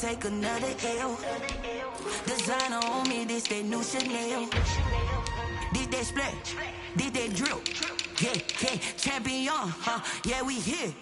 take another L. Designer on me, this that new Chanel. This that splash, this that drip. Yeah, champion, huh? Yeah, we here.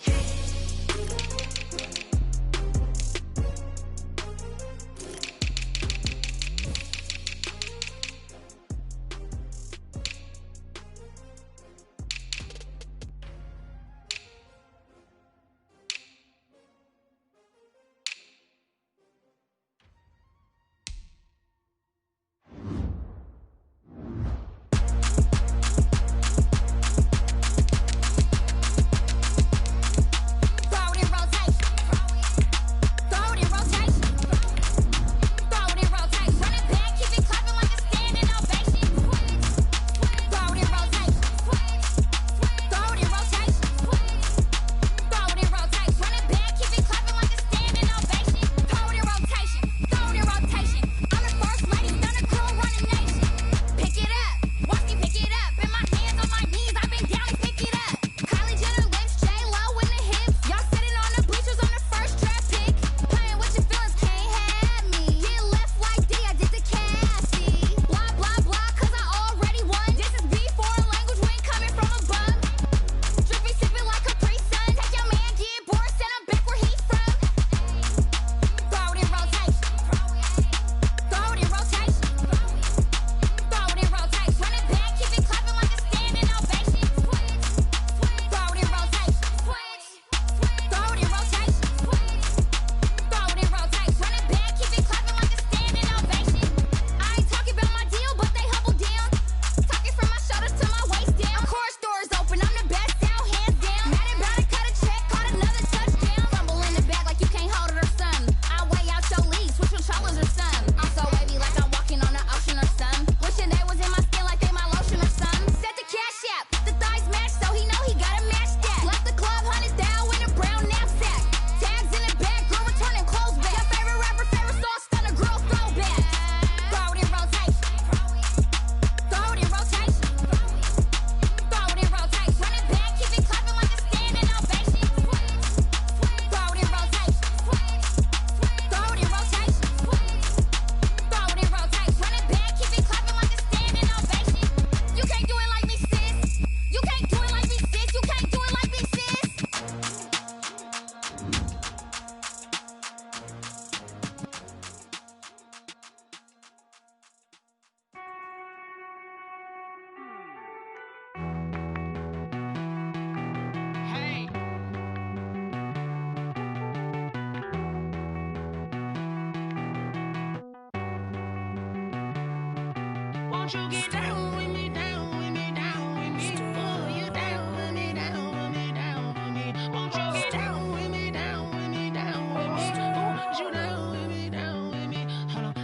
Won't you get down with me, down with me, down with me? Oh, you down with me, down with me, down with me. Won't you get down with me, down with me, down with me? Oh, you down with me, down with me? Hold on.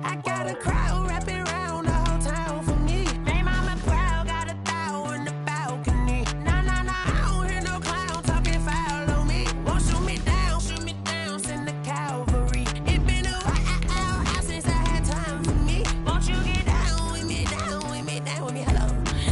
I got a crowd wrapping around the whole town for me. They mama proud, got a thou in the balcony. Nah, nah, nah, I don't hear no clown talking foul on me. Won't shoot me down, send the cavalry. It been a while since I had time for me. Won't you get down with me, down with me, down with me? Hello.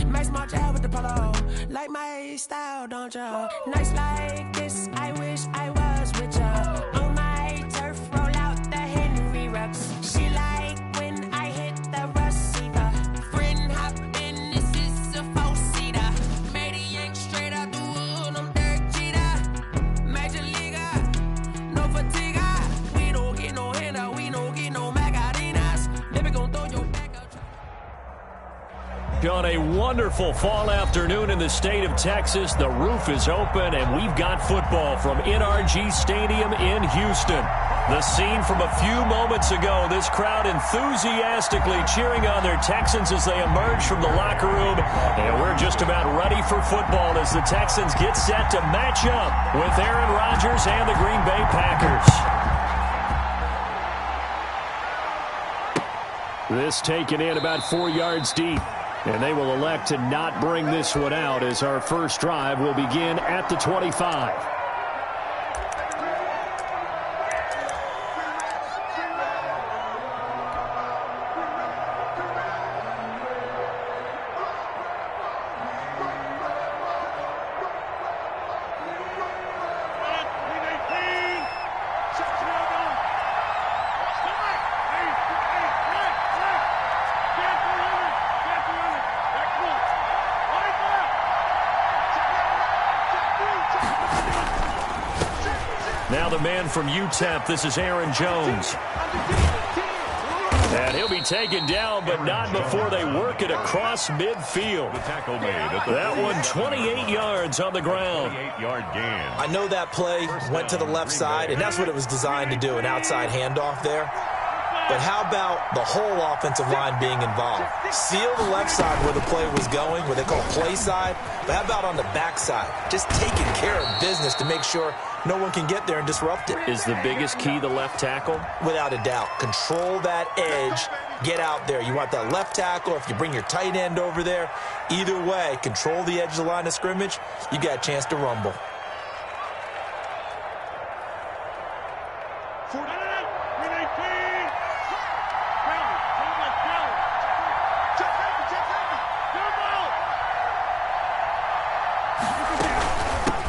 Max March out with the polo. Like my style, don't ya? Nights like this, I wish I was with ya. On my turf, roll out the Henry Rux. She like when I hit the receiver. Friend hop in, this is a four-seater. Made a yank straight out the wood, I'm Derek Jeter. Major leaguer, no fatigue. We don't get no handout, we don't get no Macarinas. Never gon' throw your back out. On a wonderful fall afternoon in the state of Texas, the roof is open, and we've got football from NRG Stadium in Houston. The scene from a few moments ago, this crowd enthusiastically cheering on their Texans as they emerge from the locker room. And we're just about ready for football as the Texans get set to match up with Aaron Rodgers and the Green Bay Packers. This taken in about 4 yards deep. And they will elect to not bring this one out as our first drive will begin at the 25. Now the man from UTEP, this is Aaron Jones. And he'll be taken down, but not before they work it across midfield. That one 28 yards on the ground. 28-yard gain. I know that play went to the left side, and that's what it was designed to do, an outside handoff there. But how about the whole offensive line being involved? Seal the left side where the play was going, what they call play side. But how about on the back side? Just taking care of business to make sure no one can get there and disrupt it. Is the biggest key the left tackle? Without a doubt. Control that edge. Get out there. You want that left tackle. If you bring your tight end over there, either way, control the edge of the line of scrimmage, you got a chance to rumble.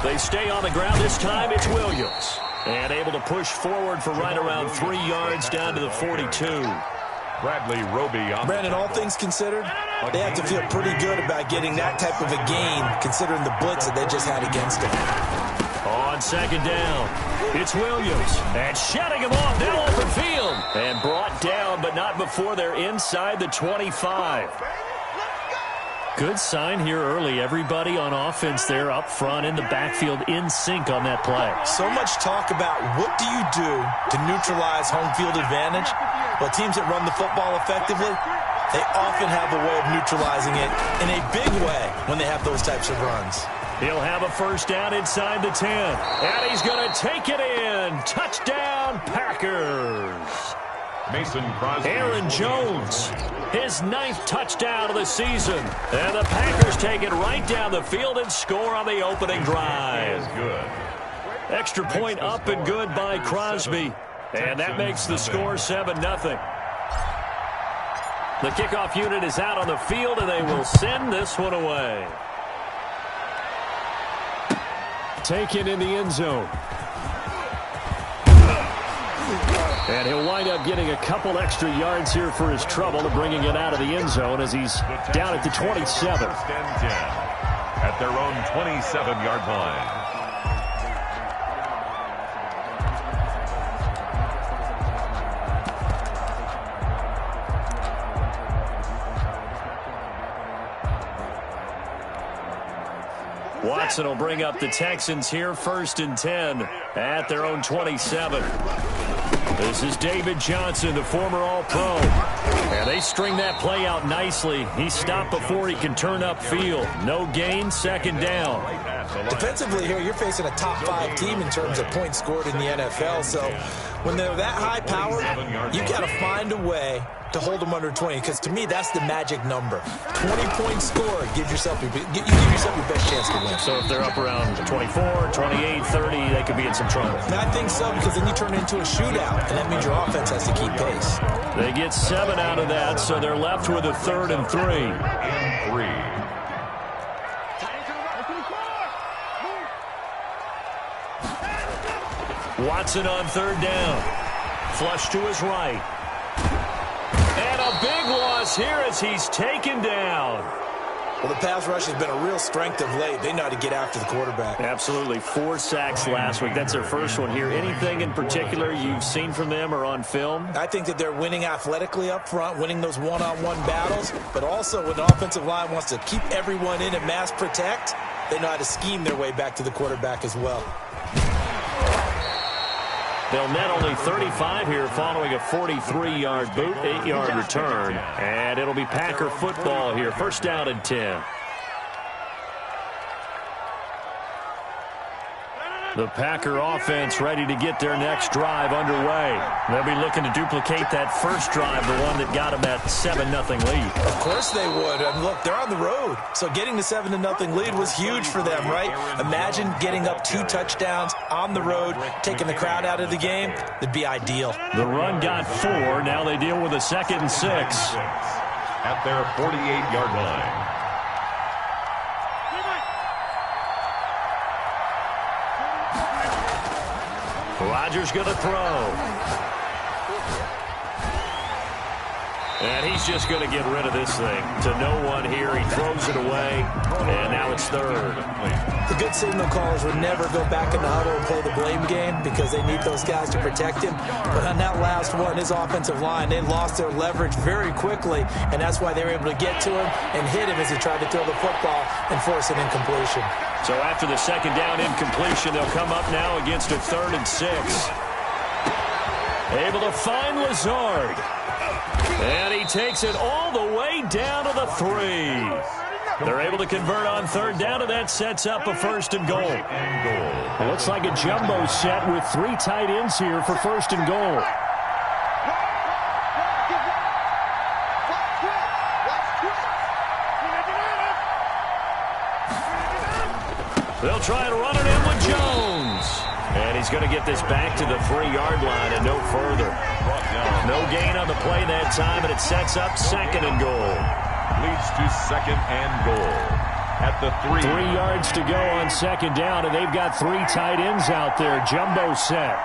They stay on the ground. This time it's Williams. And able to push forward for right around 3 yards down to the 42. Bradley Roby on Brandon, all things considered, they have to feel pretty good about getting that type of a gain considering the blitz that they just had against them. On second down, it's Williams. And shutting him off now open field. And brought down, but not before they're inside the 25. Good sign here early. Everybody on offense there up front in the backfield in sync on that play. So much talk about what do you do to neutralize home field advantage? Well, teams that run the football effectively, they often have a way of neutralizing it in a big way when they have those types of runs. He'll have a first down inside the 10. And he's going to take it in. Touchdown, Packers. Mason Crosby. Aaron Jones, his 9th touchdown of the season. And the Packers take it right down the field and score on the opening drive. Good. Extra point up and good by Crosby. And that makes the score 7-0. The kickoff unit is out on the field, and they will send this one away. Taken in the end zone. And he'll wind up getting a couple extra yards here for his trouble to bringing it out of the end zone as he's down at the 27. At their own 27-yard line. Watson will bring up the Texans here, 1st and 10 at their own 27. This is David Johnson, the former All-Pro. And they string that play out nicely. He stopped before he can turn upfield. No gain, 2nd down. Defensively here, you're facing a top 5 team in terms of points scored in the NFL. So when they're that high powered, you got to find a way to hold them under 20, because to me that's the magic number. 20 points scored, you give yourself your best chance to win. So if they're up around 24, 28, 30, they could be in some trouble. And I think so, because then you turn it into a shootout, and that means your offense has to keep pace. They get 7 out of that, so they're left with a 3rd and 3. Watson on 3rd down. Flush to his right. And a big loss here as he's taken down. Well, the pass rush has been a real strength of late. They know how to get after the quarterback. Absolutely. 4 sacks last week. That's their first one here. Anything in particular you've seen from them or on film? I think that they're winning athletically up front, winning those one-on-one battles, but also when the offensive line wants to keep everyone in and mass protect, they know how to scheme their way back to the quarterback as well. They'll net only 35 here following a 43-yard boot, 8-yard return. And it'll be Packer football here. 1st down and 10. The Packer offense ready to get their next drive underway. They'll be looking to duplicate that first drive, the one that got them that 7-0 lead. Of course they would. And look, they're on the road. So getting the 7-0 lead was huge for them, right? Imagine getting up 2 touchdowns on the road, taking the crowd out of the game. That'd be ideal. The run got 4. Now they deal with a 2nd and 6. At their 48-yard line. Rodgers going to throw. And he's just going to get rid of this thing to no one here. He throws it away, and now it's third. The good signal callers would never go back in the huddle and play the blame game because they need those guys to protect him. But on that last one, his offensive line, they lost their leverage very quickly, and that's why they were able to get to him and hit him as he tried to throw the football and force an incompletion. So after the second down incompletion, they'll come up now against a 3rd and 6. Able to find Lazard. And he takes it all the way down to the 3. They're able to convert on 3rd down, and that sets up a 1st and goal. It looks like a jumbo set with 3 tight ends here for 1st and goal. They'll try and run it in with Jones. And he's going to get this back to the 3-yard line and no further. No gain on the play that time, and it sets up 2nd and goal. Leads to 2nd and goal at the 3. 3 yards to go on 2nd down, and they've got 3 tight ends out there. Jumbo set.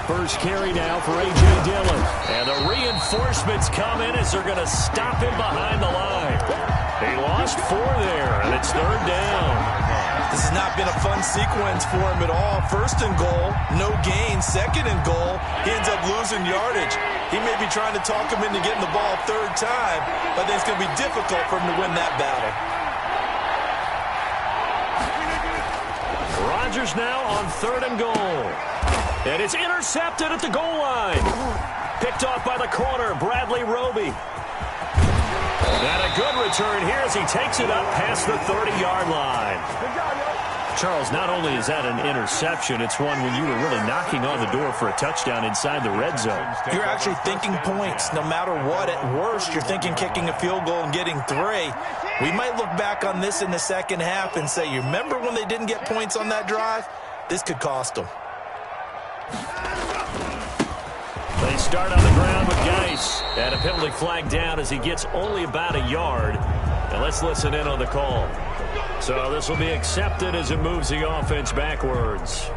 First carry now for A.J. Dillon. And the reinforcements come in as they're going to stop him behind the line. He lost 4 there, and it's 3rd down. This has not been a fun sequence for him at all. 1st and goal, no gain. 2nd and goal, he ends up losing yardage. He may be trying to talk him into getting the ball 3rd time, but then it's going to be difficult for him to win that battle. Rodgers now on 3rd and goal. And it's intercepted at the goal line. Picked off by the corner, Bradley Roby. And a good return here as he takes it up past the 30-yard line. Charles, not only is that an interception, it's one when you were really knocking on the door for a touchdown inside the red zone. You're actually thinking points. No matter what, at worst, you're thinking kicking a field goal and getting 3. We might look back on this in the second half and say, you remember when they didn't get points on that drive? This could cost them. They start on the ground with Geis. And a penalty flag down as he gets only about a yard. And let's listen in on the call. So this will be accepted as it moves the offense backwards.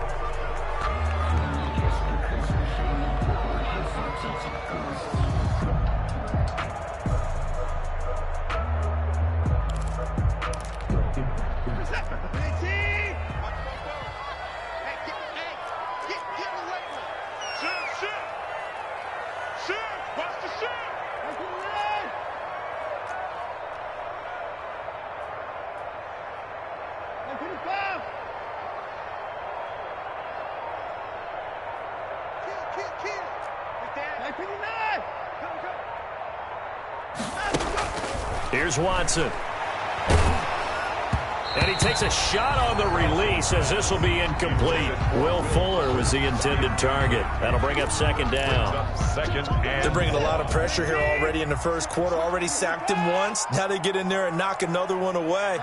Here's Watson. And he takes a shot on the release as this will be incomplete. Will Fuller was the intended target. That'll bring up 2nd down. They're bringing a lot of pressure here already in the first quarter. Already sacked him once. Now they get in there and knock another one away.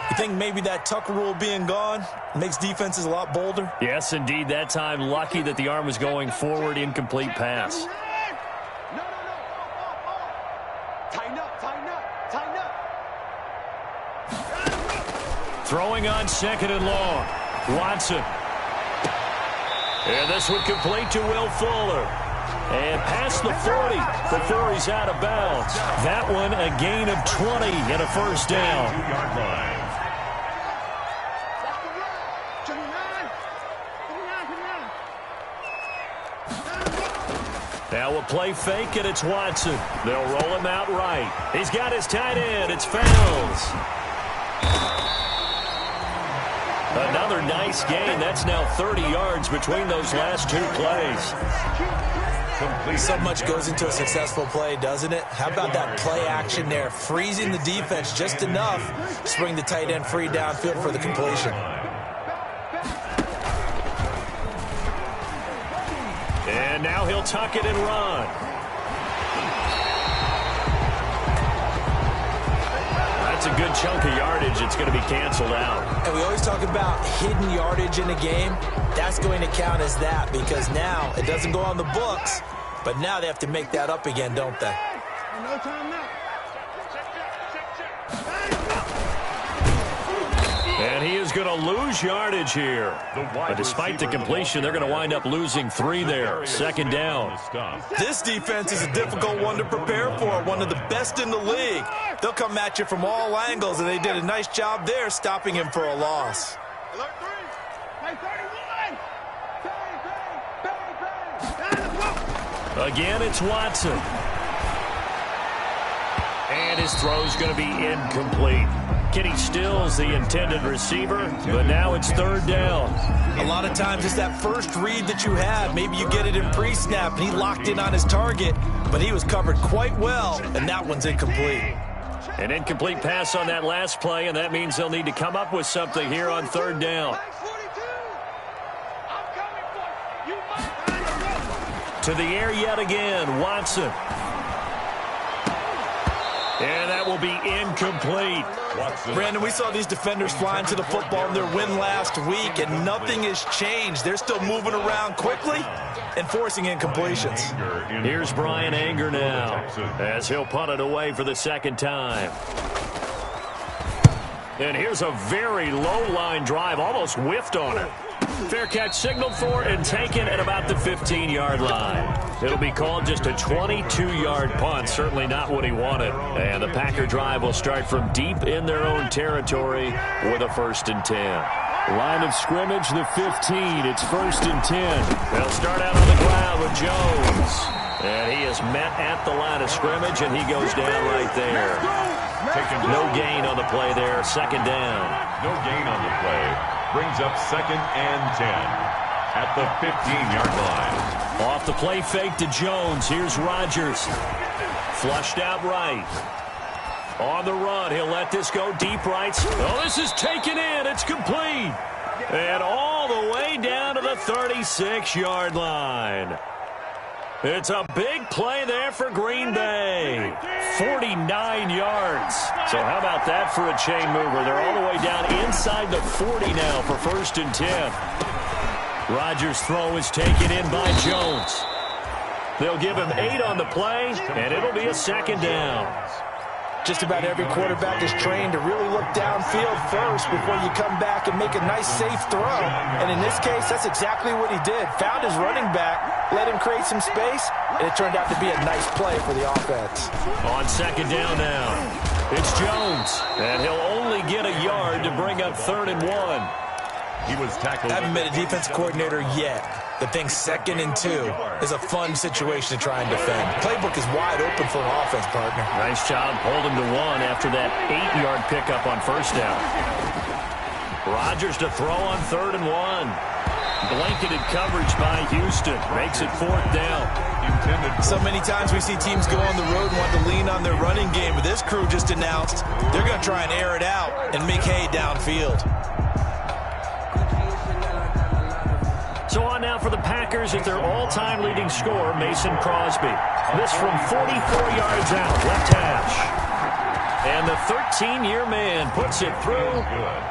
You think maybe that Tucker rule being gone makes defenses a lot bolder? Yes, indeed. That time, lucky that the arm was going forward. Incomplete pass. Throwing on 2nd and long. Watson. And this would complete to Will Fuller. And past the 40 before he's out of bounds. That one a gain of 20 and a 1st down. 2-yard line. Now a play fake, and it's Watson. They'll roll him out right. He's got his tight end. It's Fells. Another nice gain. That's now 30 yards between those last 2 plays. So much goes into a successful play, doesn't it? How about that play action there? Freezing the defense just enough to bring the tight end free downfield for the completion. And now he'll tuck it and run. That's a good chunk of yardage. It's going to be canceled out. And we always talk about hidden yardage in a game. That's going to count as that because now it doesn't go on the books, but now they have to make that up again, don't they? No time now. And he is going to lose yardage here. But despite the completion, they're going to wind up losing 3 there. Second down. This defense is a difficult one to prepare for, one of the best in the league. They'll come at you from all angles, and they did a nice job there stopping him for a loss. Again, it's Watson. And his throw's going to be incomplete. Kenny Stills, the intended receiver, but now it's third down. A lot of times it's that first read that you have. Maybe you get it in pre-snap, and he locked in on his target, but he was covered quite well, and that one's incomplete. An incomplete pass on that last play, and that means they'll need to come up with something here on third down. To the air yet again, Watson. And that will be incomplete. Brandon, we saw these defenders flying to the football in their win last week, and nothing has changed. They're still moving around quickly and forcing incompletions. Here's Brian Anger now as he'll punt it away for the second time. And here's a very low-line drive, almost whiffed on it. Fair catch signaled for and taken at about the 15-yard line. It'll be called just a 22-yard punt, certainly not what he wanted. And the Packer drive will start from deep in their own territory with a 1st and 10. Line of scrimmage, the 15. It's 1st and 10. They'll start out on the ground with Jones. And he is met at the line of scrimmage, and he goes down right there. No gain on the play there. Second down. No gain on the play. Brings up 2nd and 10 at the 15-yard line. Off the play fake to Jones. Here's Rodgers. Flushed out right. On the run, he'll let this go deep right. Oh, this is taken in. It's complete. And all the way down to the 36-yard line. It's a big play there for Green Bay. 49 yards. So how about that for a chain mover? They're all the way down inside the 40 now for 1st and 10. Rodgers' throw is taken in by Jones. They'll give him 8 on the play, and it'll be a second down. Just about every quarterback is trained to really look downfield first before you come back and make a nice, safe throw. And in this case, that's exactly what he did. Found his running back, let him create some space, and it turned out to be a nice play for the offense. On second down now, it's Jones, and he'll only get a yard to bring up 3rd and 1. He was tackled. I haven't met a defense coordinator yet that thinks 2nd and 2 is a fun situation to try and defend. Playbook is wide open for an offense, partner. Nice job holding to 1 after that 8-yard pickup on 1st down. Rodgers to throw on 3rd and 1. Blanketed coverage by Houston. Makes it 4th down. So many times we see teams go on the road and want to lean on their running game, but this crew just announced they're going to try and air it out and make hay downfield. So on now for the Packers at their all-time leading scorer, Mason Crosby. This from 44 yards out, left hash. And the 13-year man puts it through,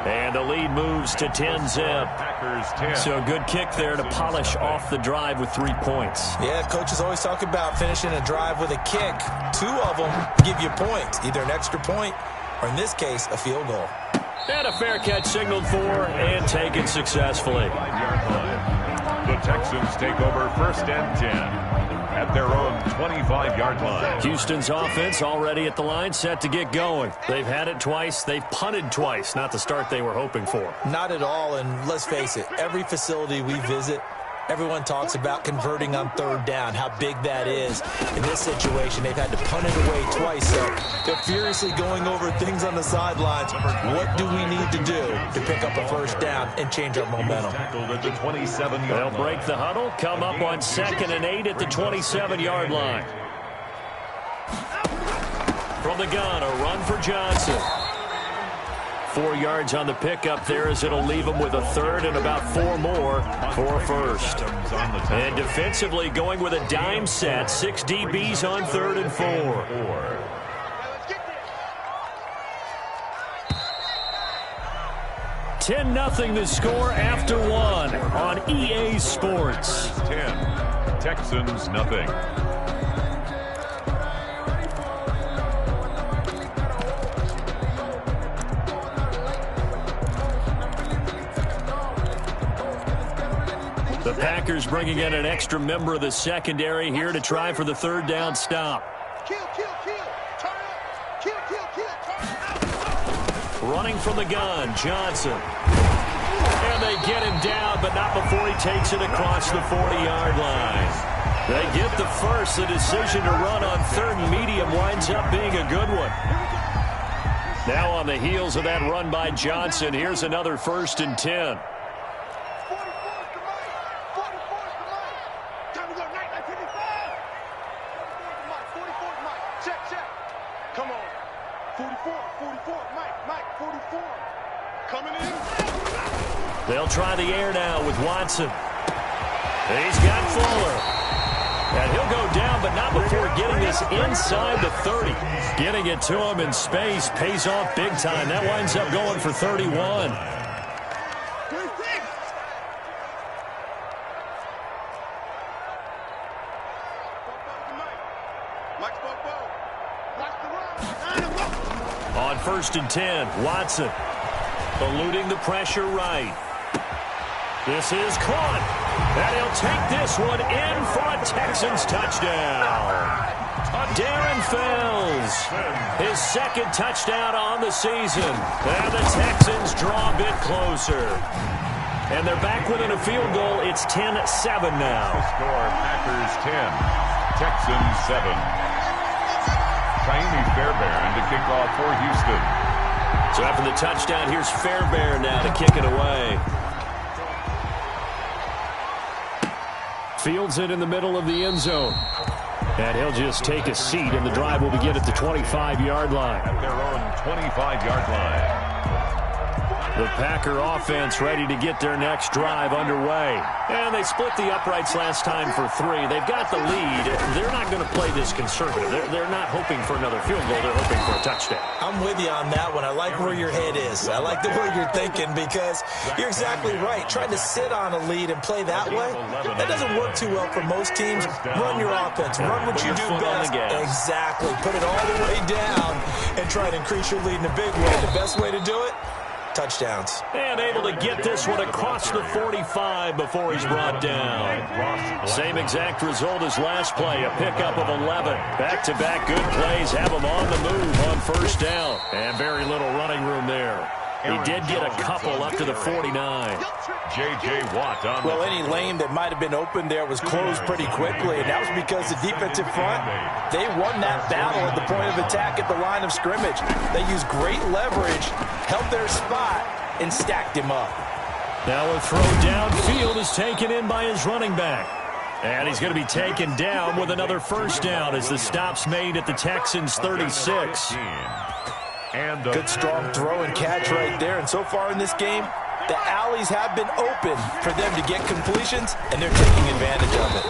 and the lead moves to 10-zip. So a good kick there to polish off the drive with 3 points. Yeah, coaches always talk about finishing a drive with a kick. 2 of them give you points, either an extra point or, in this case, a field goal. And a fair catch signaled for and taken successfully. The Texans take over 1st and 10 at their own 25-yard line. Houston's offense already at the line, set to get going. They've had it twice. They've punted twice. Not the start they were hoping for. Not at all, and let's face it, every facility we visit, everyone talks about converting on 3rd down, how big that is. In this situation, they've had to punt it away twice, so they're furiously going over things on the sidelines. What do we need to do to pick up a 1st down and change our momentum? They'll break the huddle, come up on 2nd and 8 at the 27-yard line. From the gun, a run for Johnson. 4 yards on the pickup there as it'll leave him with a 3rd and about 4 more for a 1st. And defensively going with a dime set, 6 DBs on 3rd and 4. 10-0 the score after 1 on EA Sports. 10, Texans nothing. The Packers bringing in an extra member of the secondary here to try for the third down stop. Kill, kill, kill. Turn up. Kill, kill, kill. Turn up. Running from the gun, Johnson. And they get him down, but not before he takes it across the 40-yard line. They get the first. The decision to run on third and medium winds up being a good one. Now on the heels of that run by Johnson, here's another 1st and 10. They'll try the air now with Watson. He's got Fuller. And he'll go down, but not before getting this inside the 30. Getting it to him in space pays off big time. That winds up going for 31. On 1st and 10, Watson eluding the pressure right. This is caught, and he'll take this one in for a Texans touchdown. Darren Fells, his 2nd touchdown on the season, and the Texans draw a bit closer. And they're back within a field goal. It's 10-7 now. The score, Packers 10, Texans 7. Tiny Fairbairn to kick off for Houston. So after the touchdown, here's Fairbairn now to kick it away. Fields it in the middle of the end zone. And he'll just take a seat, and the drive will begin at the 25-yard line. At their own 25-yard line. The Packer offense ready to get their next drive underway. And they split the uprights last time for 3. They've got the lead. They're not going to play this conservative. They're not hoping for another field goal. They're hoping for a touchdown. I'm with you on that one. I like where your head is. I like the way you're thinking because you're exactly right. Trying to sit on a lead and play that way, that doesn't work too well for most teams. Run your offense. Run what you do best. Exactly. Put it all the way down and try to increase your lead in a big way. The best way to do it? Touchdowns. And able to get this one across the 45 before he's brought down. Same exact result as last play, a pickup of 11. Back-to-back good plays have him on the move on 1st down. And very little running room there. He did get a couple up to the 49. J.J. Watt on well, any lane that might have been open there was closed pretty quickly, and that was because the defensive front, they won that battle at the point of attack at the line of scrimmage. They used great leverage, held their spot, and stacked him up. Now a throw downfield is taken in by his running back. And he's going to be taken down with another 1st down as the stop's made at the Texans' 36. Good strong throw and catch right there. And so far in this game, the alleys have been open for them to get completions, and they're taking advantage of it.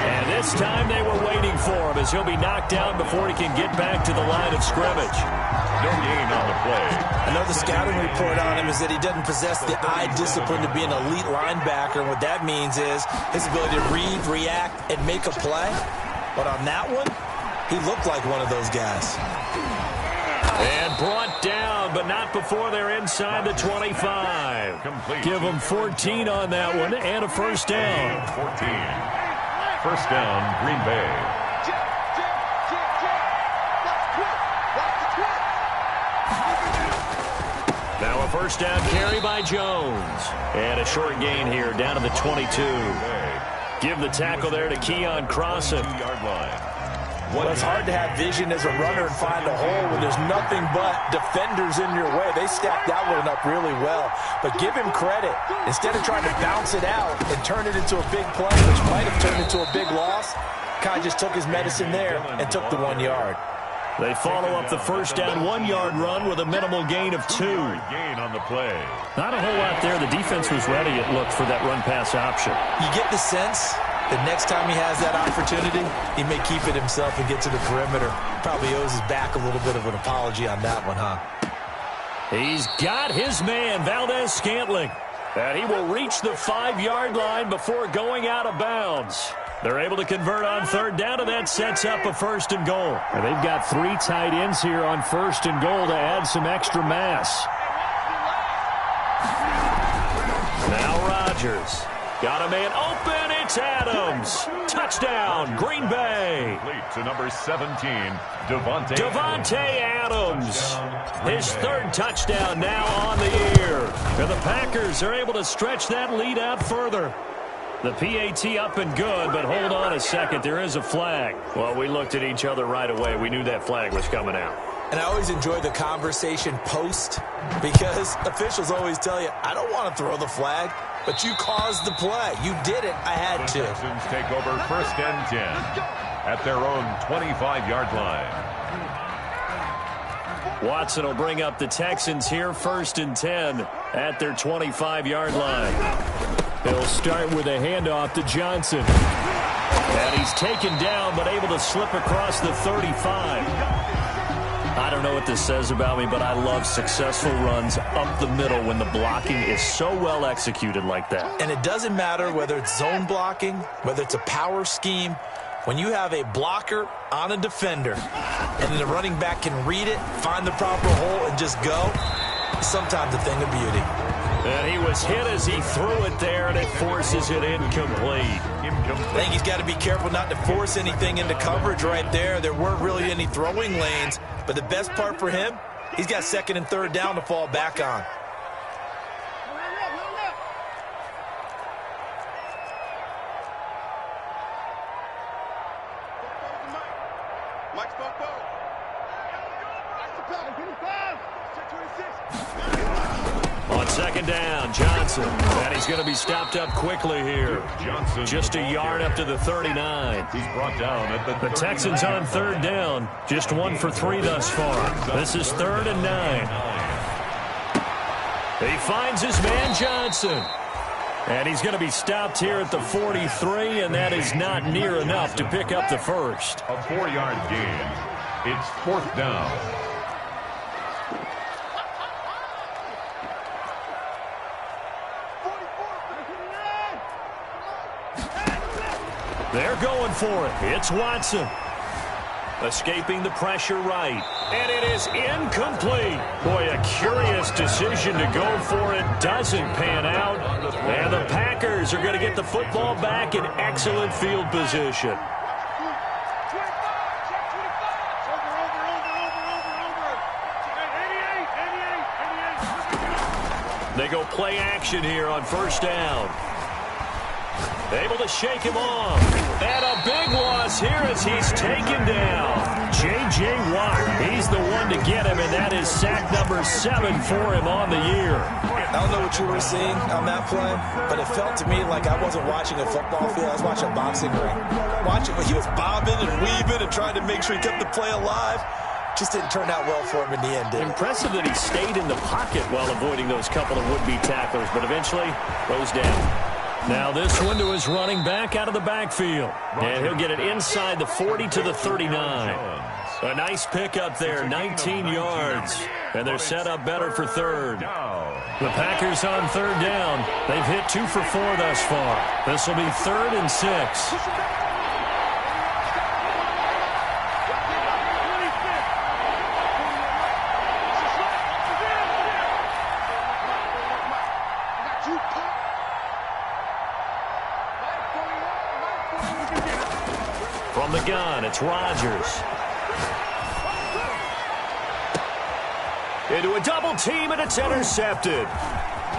And this time they were waiting for him as he'll be knocked down before he can get back to the line of scrimmage. No gain on the play. I know the scouting report on him is that he doesn't possess the eye discipline to be an elite linebacker. And what that means is his ability to read, react, and make a play. But on that one, he looked like one of those guys. And brought down, but not before they're inside the 25. Complete. Give them 14 on that one and a 1st down. 14. 1st down, Green Bay. Now a 1st down carry by Jones. And a short gain here down to the 22. Give the tackle there to Keon Crossan. Well, it's hard to have vision as a runner and find a hole when there's nothing but defenders in your way. They stacked that one up really well. But give him credit. Instead of trying to bounce it out and turn it into a big play, which might have turned into a big loss, Kai just took his medicine there and took the 1 yard. They follow up the 1st down 1-yard run with a minimal gain of 2. Gain on the play. Not a whole lot there. The defense was ready, it looked, for that run-pass option. You get the sense that next time he has that opportunity, he may keep it himself and get to the perimeter. Probably owes his back a little bit of an apology on that one, huh? He's got his man, Valdez-Scantling. And he will reach the 5-yard line before going out of bounds. They're able to convert on 3rd down, and that sets up a 1st and goal. And they've got 3 tight ends here on 1st and goal to add some extra mass. Now Rodgers. Got a man open. It's Adams. Touchdown, Green Bay. Lead to number 17, Davante Adams. His third touchdown now on the year. And the Packers are able to stretch that lead out further. The PAT up and good, but hold on a second. There is a flag. Well, we looked at each other right away. We knew that flag was coming out. And I always enjoy the conversation post because officials always tell you, I don't want to throw the flag, but you caused the play. You did it. I had to. The Texans take over 1st and 10 at their own 25-yard line. Watson will bring up the Texans here 1st and 10 at their 25-yard line. He'll start with a handoff to Johnson. And he's taken down but able to slip across the 35. I don't know what this says about me, but I love successful runs up the middle when the blocking is so well executed like that. And it doesn't matter whether it's zone blocking, whether it's a power scheme. When you have a blocker on a defender and then the running back can read it, find the proper hole, and just go, it's sometimes a thing of beauty. And he was hit as he threw it there, and it forces it incomplete. I think he's got to be careful not to force anything into coverage right there. There weren't really any throwing lanes, but the best part for him, he's got 2nd and 3rd down to fall back on. On 2nd down, Johnson. And he's going to be stopped up quickly here. Johnson just a yard up to the 39. He's brought down at the Texans on 3rd down. Just 1 for 3 thus far. This is 3rd and 9. He finds his man Johnson. And he's going to be stopped here at the 43, and that is not near enough to pick up the first. A 4-yard gain. It's 4th down. They're going for it. It's Watson. Escaping the pressure right. And it is incomplete. Boy, a curious decision to go for it. Doesn't pan out. And the Packers are going to get the football back in excellent field position. They go play action here on 1st down. Able to shake him off. And a big loss here as he's taken down. J.J. Watt, he's the one to get him, and that is sack number 7 for him on the year. I don't know what you were seeing on that play, but it felt to me like I wasn't watching a football field. I was watching a boxing ring. He was bobbing and weaving and trying to make sure he kept the play alive. Just didn't turn out well for him in the end, did it? Impressive that he stayed in the pocket while avoiding those couple of would-be tacklers, but eventually goes down. Now this one to his running back out of the backfield. And he'll get it inside the 40 to the 39. A nice pickup there, 19 yards. And they're set up better for 3rd. The Packers on 3rd down. They've hit 2 for 4 thus far. This will be 3rd and 6. From the gun, it's Rodgers. Into a double team, and it's intercepted.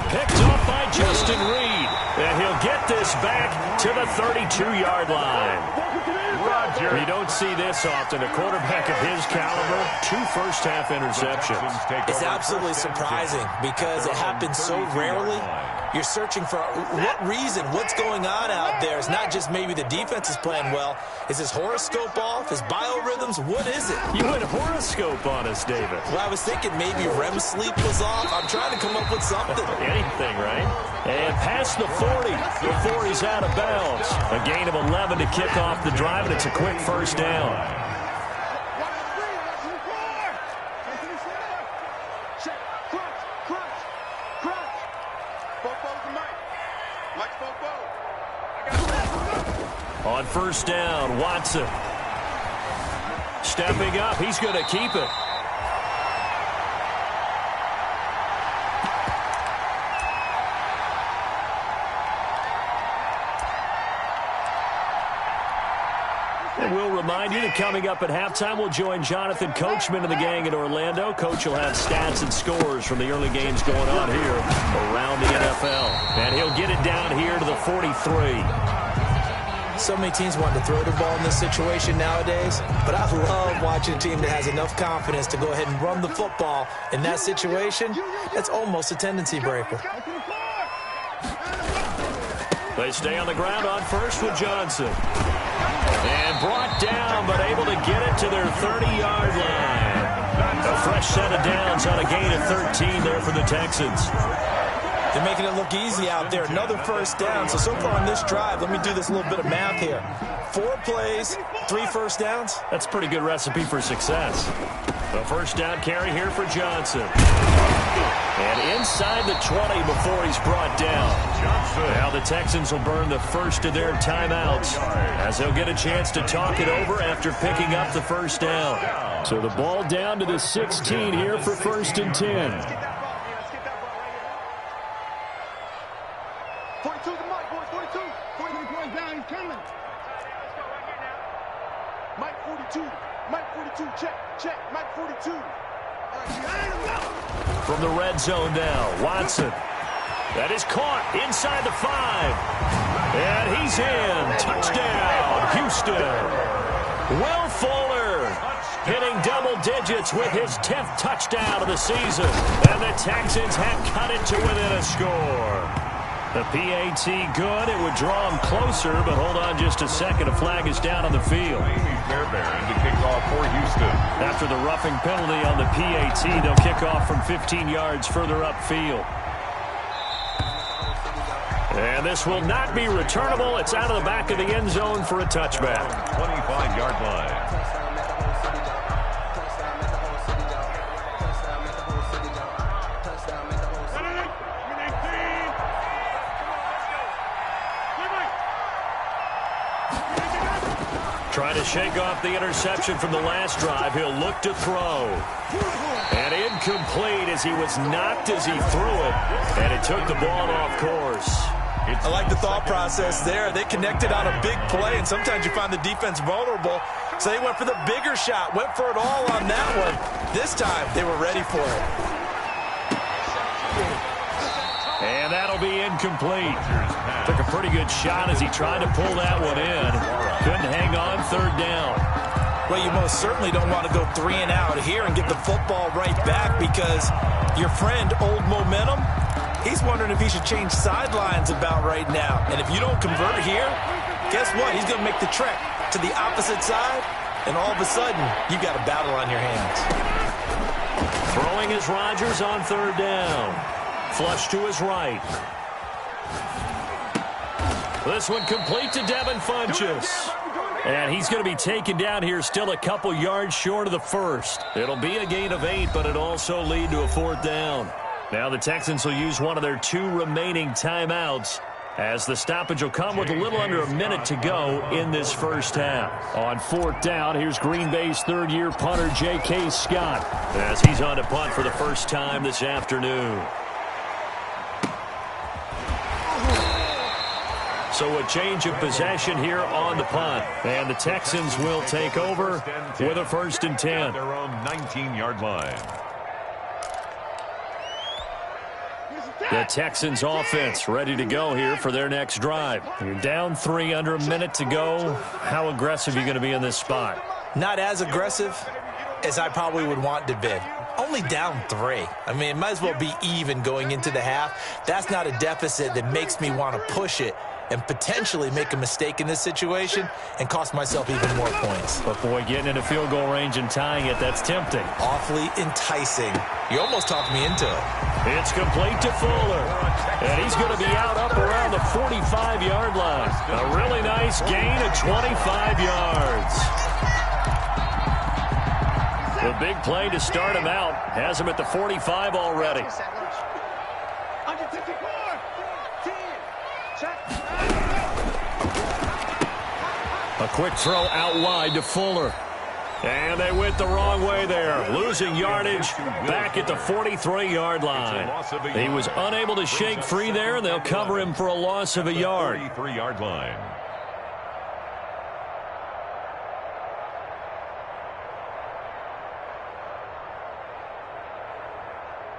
Picked up by Justin Reed. And he'll get this back to the 32-yard line. You don't see this often. A quarterback of his caliber, 2 first-half interceptions. It's absolutely surprising because it happens so rarely. You're searching for what reason, what's going on out there. It's not just maybe the defense is playing well. Is his horoscope off? His biorhythms? What is it? You went horoscope on us, David. Well, I was thinking maybe REM sleep was off. I'm trying to come up with something. Anything, right? And past the 40 before he's out of bounds. A gain of 11 to kick off the drive, and it's a quick first down. On 1st down, Watson. Stepping up, he's going to keep it. remind you that coming up at halftime, we'll join Jonathan Coachman and the gang in Orlando. Coach will have stats and scores from the early games going on here around the NFL. And he'll get it down here to the 43. So many teams want to throw the ball in this situation nowadays, but I love watching a team that has enough confidence to go ahead and run the football in that situation. That's almost a tendency breaker. They stay on the ground on first with Johnson. And brought down, but able to get it to their 30-yard line. A fresh set of downs on a gain of 13 there for the Texans. They're making it look easy out there. Another first down. So far on this drive, let me do this little bit of math here. 4 plays, 3 first downs. That's a pretty good recipe for success. The first down carry here for Johnson. And inside the 20 before he's brought down. Now the Texans will burn the first of their timeouts as they'll get a chance to talk it over after picking up the first down. So the ball down to the 16 here for 1st and 10. 42 to Mike, boys, 42. 42 points down, he's coming. Mike 42, Mike 42, check, Mike 42. From the red zone now, Watson. That is caught inside the 5. And he's in. Touchdown, Houston. Will Fuller hitting double digits with his 10th touchdown of the season. And the Texans have cut it to within a score. The PAT good. It would draw him closer, but hold on just a second. A flag is down on the field. Fairbairn to kick off for Houston. After the roughing penalty on the PAT, they'll kick off from 15 yards further upfield. And this will not be returnable. It's out of the back of the end zone for a touchback. 25-yard line. Trying to shake off the interception from the last drive. He'll look to throw. And incomplete as he was knocked as he threw it. And it took the ball off course. I like the thought process there. They connected on a big play, and sometimes you find the defense vulnerable. So they went for the bigger shot, went for it all on that one. This time, they were ready for it. And that'll be incomplete. Took a pretty good shot as he tried to pull that one in. Couldn't hang on, 3rd down. Well, you most certainly don't want to go 3 and out here and get the football right back because your friend, Old Momentum, he's wondering if he should change sidelines about right now. And if you don't convert here, guess what? He's going to make the trek to the opposite side, and all of a sudden, you've got a battle on your hands. Throwing is Rodgers on 3rd down. Flush to his right. This one complete to Devin Funchess. And he's going to be taken down here still a couple yards short of the first. It'll be a gain of 8, but it'll also lead to a 4th down. Now the Texans will use one of their 2 remaining timeouts as the stoppage will come with a little under a minute to go in this first half. On 4th down, here's Green Bay's 3rd-year punter J.K. Scott as he's on to punt for the first time this afternoon. So a change of possession here on the punt. And the Texans will take over with a 1st and 10. Their own 19-yard line. The Texans offense ready to go here for their next drive. You're down 3, under a minute to go. How aggressive are you going to be in this spot? Not as aggressive as I probably would want to be. Only down 3. I mean, it might as well be even going into the half. That's not a deficit that makes me want to push it and potentially make a mistake in this situation and cost myself even more points. But, boy, getting into field goal range and tying it, that's tempting. Awfully enticing. You almost talked me into it. It's complete to Fuller. And he's going to be out up around the 45-yard line. A really nice gain of 25 yards. The big play to start him out has him at the 45 already. A quick throw out wide to Fuller. And they went the wrong way there. Losing yardage back at the 43-yard line. He was unable to shake free there, and they'll cover him for a loss of a yard. 33-yard line.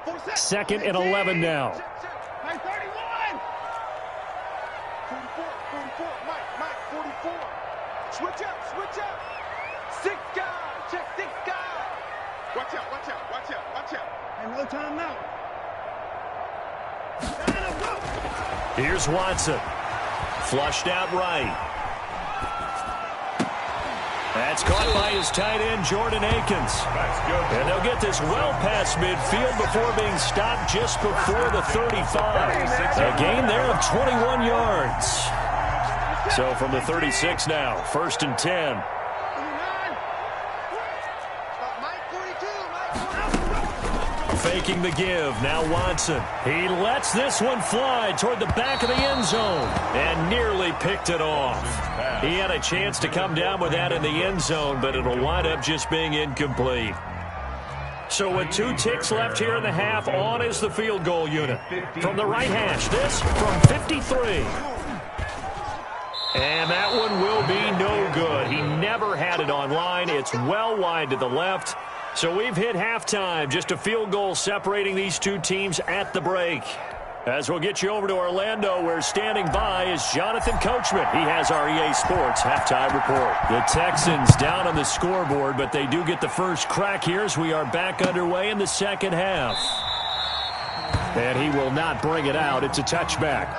2nd and 11 now. 31. 44, Mike, 44. Switch up. 6 guys, check 6 guys. Watch out. And no time now. Here's Watson. Flushed out right. That's caught by his tight end, Jordan Akins. That's good. And they'll get this well past midfield before being stopped just before the 35. A gain there of 21 yards. So from the 36 now, 1st and 10. Faking the give. Now Watson. He lets this one fly toward the back of the end zone and nearly picked it off. He had a chance to come down with that in the end zone, but it'll wind up just being incomplete. So with 2 ticks left here in the half, on is the field goal unit. From the right hash, this from 53. And that one will be no good. He never had it on line. It's well wide to the left. So we've hit halftime. Just a field goal separating these 2 teams at the break. As we'll get you over to Orlando, where standing by is Jonathan Coachman. He has our EA Sports halftime report. The Texans down on the scoreboard, but they do get the first crack here as we are back underway in the second half. And he will not bring it out. It's a touchback.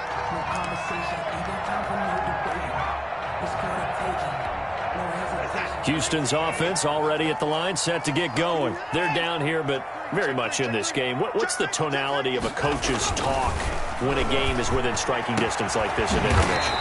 Houston's offense already at the line, set to get going. They're down here, but very much in this game. What's the tonality of a coach's talk when a game is within striking distance like this in intermission?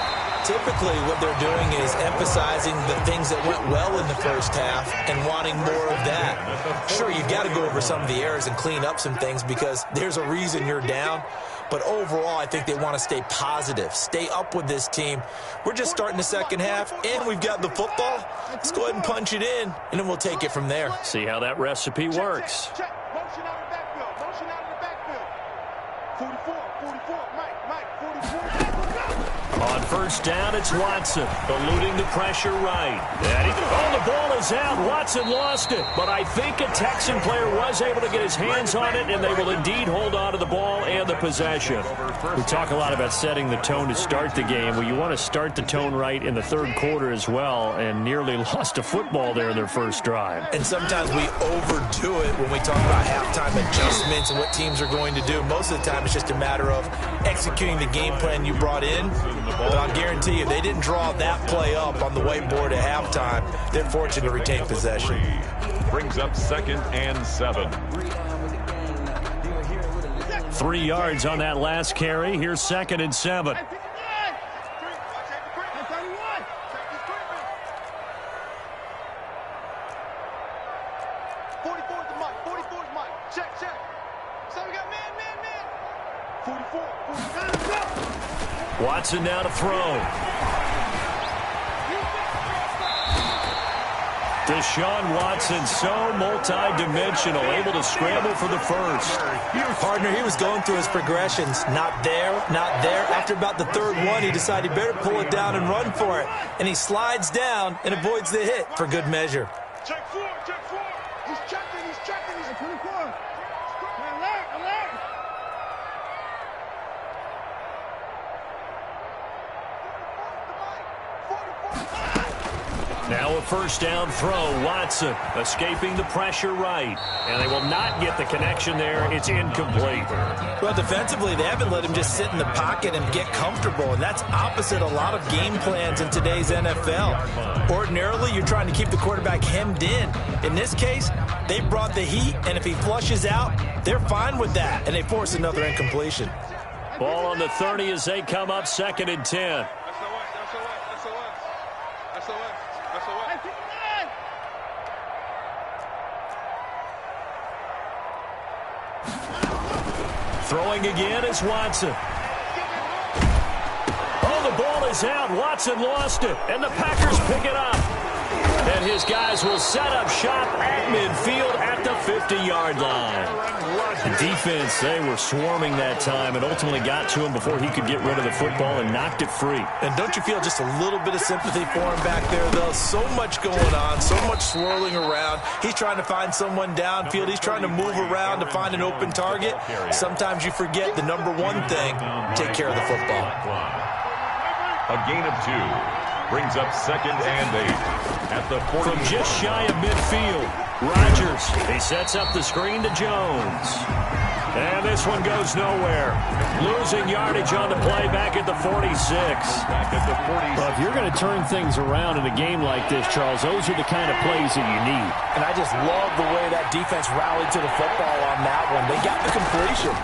Typically, what they're doing is emphasizing the things that went well in the first half and wanting more of that. Sure, you've got to go over some of the errors and clean up some things because there's a reason you're down. But overall, I think they want to stay positive, stay up with this team. We're just starting the second half, and we've got the football. Let's go ahead and punch it in, and then we'll take it from there. See how that recipe works. Check. Motion out of the backfield. 44, Mike, 44. On first down, it's Watson, eluding the pressure right. And the ball is out. Watson lost it. But I think a Texan player was able to get his hands on it, and they will indeed hold on to the ball and the possession. We talk a lot about setting the tone to start the game. Well, you want to start the tone right in the third quarter as well, and nearly lost a football there in their first drive. And sometimes we overdo it when we talk about halftime adjustments and what teams are going to do. Most of the time, it's just a matter of executing the game plan you brought in. But I'll guarantee you, they didn't draw that play up on the whiteboard at halftime. They're fortunate to retain possession. Brings up 2nd and 7. 3 yards on that last carry. Here's 2nd and 7. 44's Mike. Check. So we got man. 44. Watson now to throw. Deshaun Watson, so multi-dimensional, able to scramble for the first. Partner, he was going through his progressions. Not there. After about the third one, he decided he better pull it down and run for it. And he slides down and avoids the hit for good measure. Check 4. He's checking. He's 24. Alert. Now a first down throw. Watson escaping the pressure right. And they will not get the connection there. It's incomplete. Well, defensively, they haven't let him just sit in the pocket and get comfortable. And that's opposite a lot of game plans in today's NFL. Ordinarily, you're trying to keep the quarterback hemmed in. In this case, they brought the heat. And if he flushes out, they're fine with that. And they force another incompletion. Ball on the 30 as they come up 2nd and 10. Throwing again is Watson. Oh, the ball is out. Watson lost it, and the Packers pick it up. And his guys will set up shop at midfield at the 50-yard line. The defense, they were swarming that time and ultimately got to him before he could get rid of the football and knocked it free. And don't you feel just a little bit of sympathy for him back there, though? So much going on, so much swirling around. He's trying to find someone downfield. He's trying to move around to find an open target. Sometimes you forget the number one thing, take care of the football. A gain of 2 brings up 2nd and 8 at the 40. From just shy of midfield, Rodgers, he sets up the screen to Jones. And this one goes nowhere. Losing yardage on the play back at the 46. Well, if you're going to turn things around in a game like this, Charles, those are the kind of plays that you need. And I just love the way that defense rallied to the football on that one. They got the completion,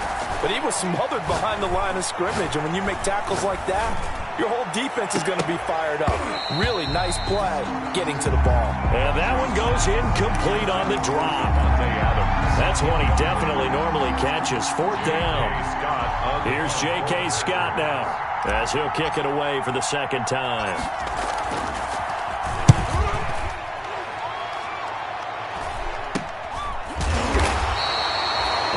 but he was smothered behind the line of scrimmage. And when you make tackles like that, your whole defense is going to be fired up. Really nice play getting to the ball. And that one goes incomplete on the drop. That's one he definitely normally catches. 4th down. Here's J.K. Scott now as he'll kick it away for the 2nd time.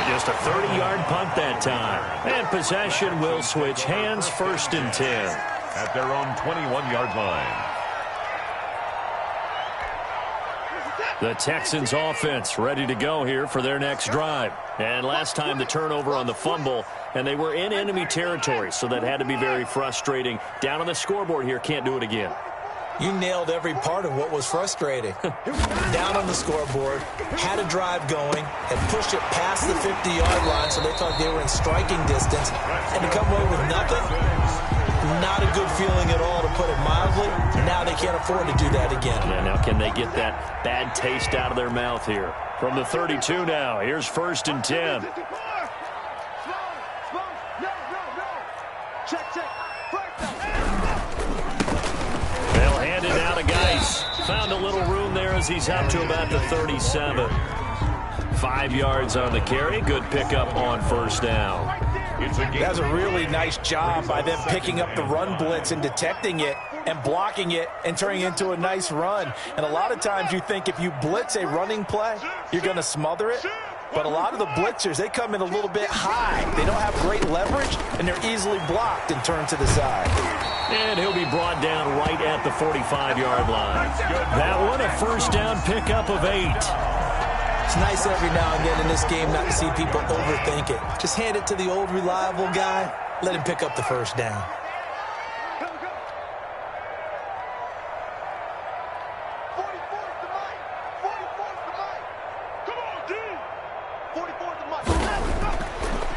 Just a 30-yard punt that time. And possession will switch hands, 1st and 10. At their own 21-yard line. The Texans offense ready to go here for their next drive. And last time the turnover on the fumble, and they were in enemy territory, so that had to be very frustrating. Down on the scoreboard here, can't do it again. You nailed every part of what was frustrating. Down on the scoreboard, had a drive going, and pushed it past the 50-yard line so they thought they were in striking distance, and to come away with nothing, not a good feeling at all, to put it mildly. Now they can't afford to do that again. Yeah, now can they get that bad taste out of their mouth here? From the 32 now, here's 1st and 10. They'll hand it out to Geis. Found a little room there as he's up to about the 37. 5 yards on the carry. Good pickup on 1st down. That's a really nice job by them picking up the run blitz and detecting it and blocking it and turning it into a nice run. And a lot of times you think if you blitz a running play, you're going to smother it. But a lot of the blitzers, they come in a little bit high. They don't have great leverage, and they're easily blocked and turned to the side. And he'll be brought down right at the 45-yard line. That one, a 1st down pickup of 8. It's nice every now and then in this game not to see people overthink it. Just hand it to the old reliable guy. Let him pick up the 1st down.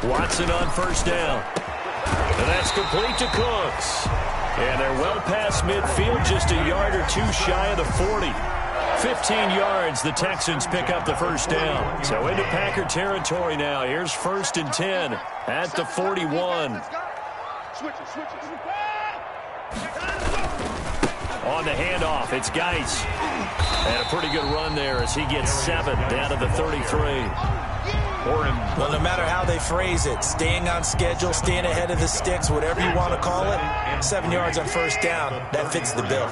Watson on 1st down. And that's complete to Cooks. And they're well past midfield, just a yard or 2 shy of the 40. 15 yards, the Texans pick up the 1st down. So into Packer territory now. Here's 1st and 10 at the 41. On the handoff, it's Geis. And a pretty good run there as he gets 7 down to the 33. Well, no matter how they phrase it, staying on schedule, staying ahead of the sticks, whatever you want to call it, 7 yards on 1st down, that fits the bill.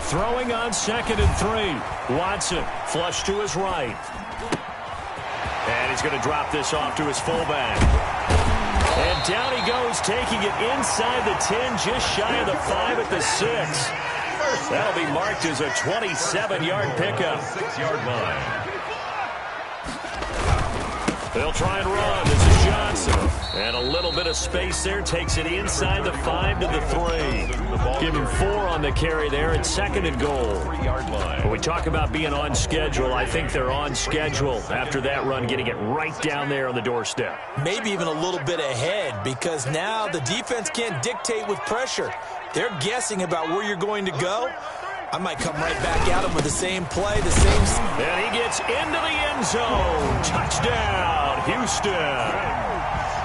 Throwing on 2nd and 3. Watson flush to his right. And he's going to drop this off to his fullback. And down he goes, taking it inside the 10, just shy of the 5 at the 6. That'll be marked as a 27-yard pickup. 6-yard line. They'll try and run. This is Johnson. And a little bit of space there. Takes it inside the 5 to the 3. Give him 4 on the carry there. It's 2nd and goal. 3-yard line. When we talk about being on schedule, I think they're on schedule after that run, getting it right down there on the doorstep. Maybe even a little bit ahead, because now the defense can't dictate with pressure. They're guessing about where you're going to go. I might come right back at him with the same play, the same... And he gets into the end zone. Touchdown, Houston.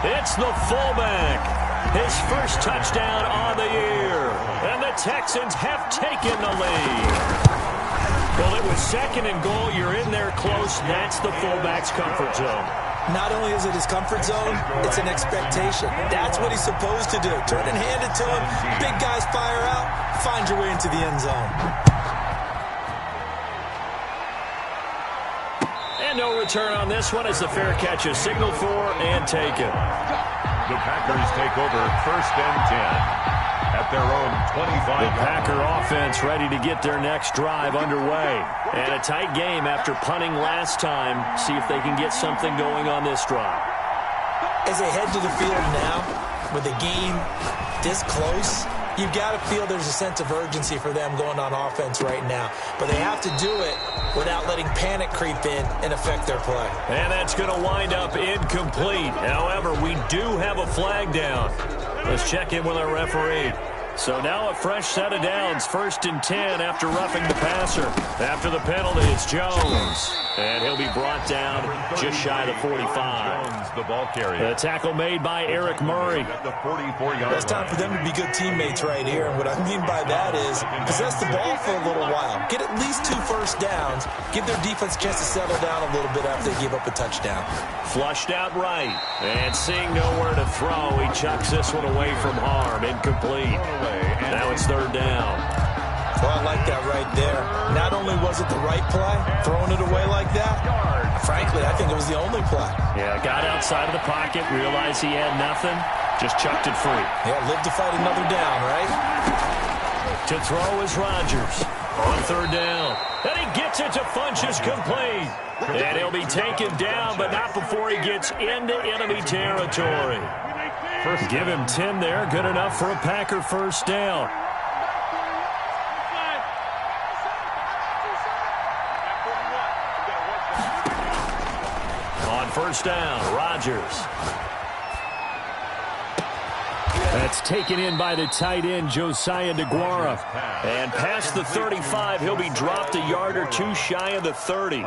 It's the fullback. His first touchdown on the year. And the Texans have taken the lead. Well, it was 2nd and goal. You're in there close. That's the fullback's comfort zone. not only is it his comfort zone, it's an expectation. That's what he's supposed to do. Turn and hand it to him. Big guys fire out. Find your way into the end zone. And no return on this one as the fair catch is signaled for and taken. The Packers take over 1st and 10. At their own 25. The Packer offense ready to get their next drive underway. And a tight game after punting last time. See if they can get something going on this drive. As they head to the field now, with the game this close, you've got to feel there's a sense of urgency for them going on offense right now. But they have to do it without letting panic creep in and affect their play. And that's going to wind up incomplete. However, we do have a flag down. Let's check in with our referee. So now a fresh set of downs, 1st and 10 after roughing the passer. After the penalty, it's Jones. And he'll be brought down just shy of the 45. Jones, the ball carrier. The tackle made by Eric Murray. At the 44-yard It's time for them to be good teammates right here. And what I mean by that is possess the ball for a little while. Get at least 2 first downs. Give their defense a chance to settle down a little bit after they give up a touchdown. Flushed out right. And seeing nowhere to throw, he chucks this one away from harm. Incomplete. Now it's 3rd down. Well, I like that right there. Not only was it the right play, throwing it away like that, frankly, I think it was the only play. Yeah, got outside of the pocket, realized he had nothing, just chucked it free. Yeah, live to fight another down, right? To throw is Rodgers on 3rd down. And he gets it to Funchess complete. And he'll be taken down, but not before he gets into enemy territory. Give him 10 there, good enough for a Packer 1st down. On 1st down, Rodgers. That's taken in by the tight end, Josiah DeGuara. And past the 35, he'll be dropped a yard or 2 shy of the 30.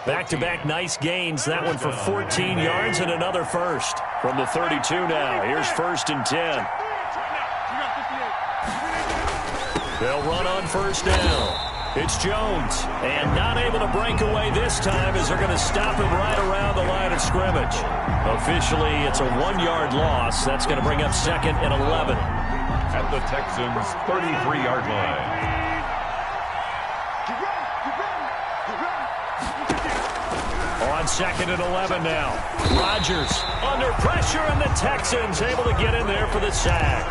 Back-to-back nice gains. That one for 14 yards and another first. From the 32 now, here's 1st and 10. They'll run on 1st down. It's Jones, and not able to break away this time as they're going to stop him right around the line of scrimmage. Officially, it's a 1-yard loss. That's going to bring up 2nd and 11. At the Texans' 33-yard line. On 2nd and 11 now. Rodgers under pressure, and the Texans able to get in there for the sack.